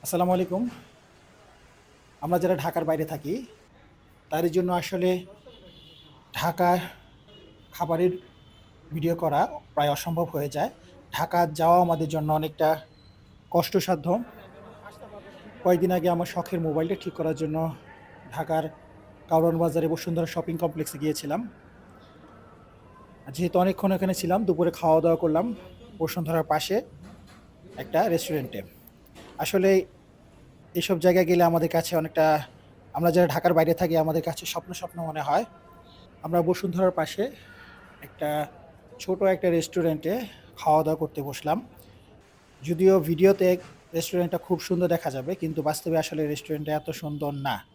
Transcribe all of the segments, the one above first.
আসসালামু আলাইকুম। আমরা যারা ঢাকার বাইরে থাকি, তাদের জন্য আসলে ঢাকার খাবারের ভিডিও করা প্রায় অসম্ভব হয়ে যায়। ঢাকা যাওয়া আমাদের জন্য অনেকটা কষ্টসাধ্য। কয়েকদিন আগে আমার শখের মোবাইলটা ঠিক করার জন্য ঢাকার কারওয়ান বাজারে বসুন্ধরা শপিং কমপ্লেক্সে গিয়েছিলাম। যেহেতু অনেকক্ষণ এখানে ছিলাম, দুপুরে খাওয়া-দাওয়া করলাম বসুন্ধরার পাশে একটা রেস্টুরেন্টে। আসলে এসব জায়গায় গেলে আমাদের কাছে অনেকটা, আমরা যারা ঢাকার বাইরে থাকি আমাদের কাছে স্বপ্ন, স্বপ্ন মনে হয়। আমরা বসুন্ধরার পাশে একটা ছোট একটা রেস্টুরেন্টে খাওয়া-দাওয়া করতে বসলাম। যদিও ভিডিওতে রেস্টুরেন্টটা খুব সুন্দর দেখা যাবে, কিন্তু বাস্তবে আসলে রেস্টুরেন্টটা এত সুন্দর না।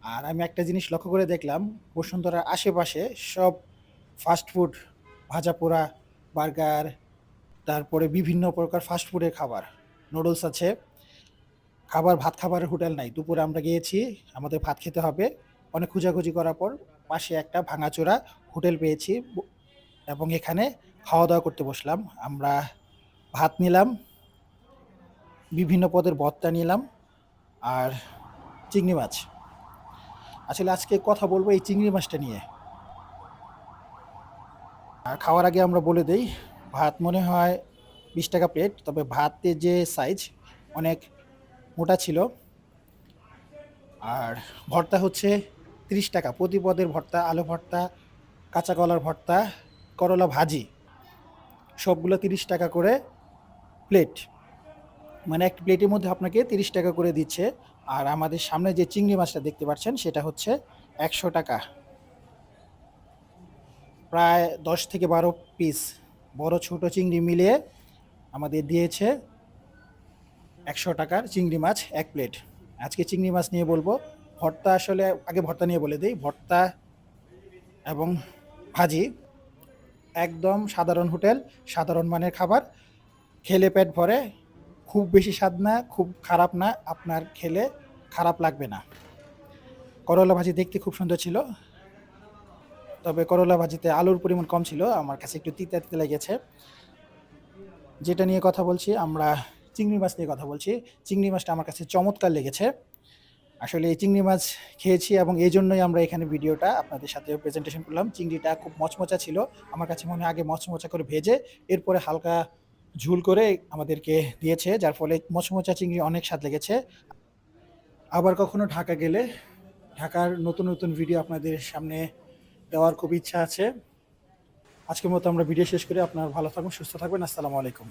আর আমি একটা জিনিস লক্ষ্য করে দেখলাম, বসুন্ধরার আশেপাশে সব ফাস্ট ফুড, ভাজাপোড়া, বার্গার, তারপরে বিভিন্ন প্রকার ফাস্ট ফুডের খাবার। নুডলস আছে। ভাত খাবারের হোটেল নাই। দুপুরে আমরা গিয়েছি, আমাদের ভাত খেতে হবে। অনেক খোঁজাখুঁজি করার পর পাশে একটা ভাঙাচোরা হোটেল পেয়েছি এবং এখানে খাওয়া-দাওয়া করতে বসলাম। আমরা ভাত নিলাম, বিভিন্ন পদের ভর্তা নিলাম আর চিংড়ি মাছ। আসলে আজকে কথা বলবো এই চিংড়ি মাছটা নিয়ে। আর খাওয়ার আগে আমরা বলে দেই, ভাত মনে হয় ৳২০ প্লেট। তবে ভাতের যে সাইজ অনেক মোটা ছিল। আর ভর্তা হচ্ছে ৳৩০ প্রতি পদের ভর্তা, আলু ভর্তা, কাঁচা কলার ভর্তা, করলা ভাজি, সবগুলো ৳৩০ করে প্লেট। মানে একটা প্লেটের মধ্যে আপনাকে ৳৩০ করে দিচ্ছে। আর আমাদের সামনে যে চিংড়ি মাছটা দেখতে পাচ্ছেন সেটা হচ্ছে ৳১০০। প্রায় ১০ থেকে ১২ পিস বড় ছোট চিংড়ি মিলিয়ে আমাদের দিয়েছে ৳১০০ চিংড়ি মাছ ১ প্লেট। আজকে চিংড়ি মাছ নিয়ে বলবো। ভর্তা আসলে আগে ভর্তা নিয়ে বলে দেই। ভর্তা এবং ভাজি একদম সাধারণ হোটেল, সাধারণ মানের খাবার। খেলে পেট ভরে। খুব বেশি স্বাদ না, খুব খারাপ না। আপনার খেলে খারাপ লাগবে না। করলা ভাজি দেখতে খুব সুন্দর ছিল। তবে করলা ভাজিতে আলুর পরিমাণ কম ছিল। আমার কাছে একটু তিতা, তিতা লেগেছে। যেটা নিয়ে কথা বলছি, আমরা চিংড়ি মাছ নিয়ে কথা বলছি। চিংড়ি মাছটা আমার কাছে চমৎকার লেগেছে। আসলে এই চিংড়ি মাছ খেয়েছি এবং এইজন্যই আমরা এখানে ভিডিওটা আপনাদের সাথে প্রেজেন্টেশন করলাম। চিংড়িটা খুব মচমচা ছিল। আমার কাছে মনে হয় আগে মচমচা করে ভেজে এরপরে হালকা ঝোল করে আমাদেরকে দিয়েছে। যার ফলে মচমচা চিংড়ি অনেক স্বাদ লেগেছে। আবার কখনো ঢাকা গেলে ঢাকার নতুন, নতুন ভিডিও আপনাদের সামনে দেওয়ার খুব ইচ্ছা আছে। আজকের মতো আমরা ভিডিও শেষ করি। আপনারা ভালো থাকুন, সুস্থ থাকবেন। আসসালামু আলাইকুম।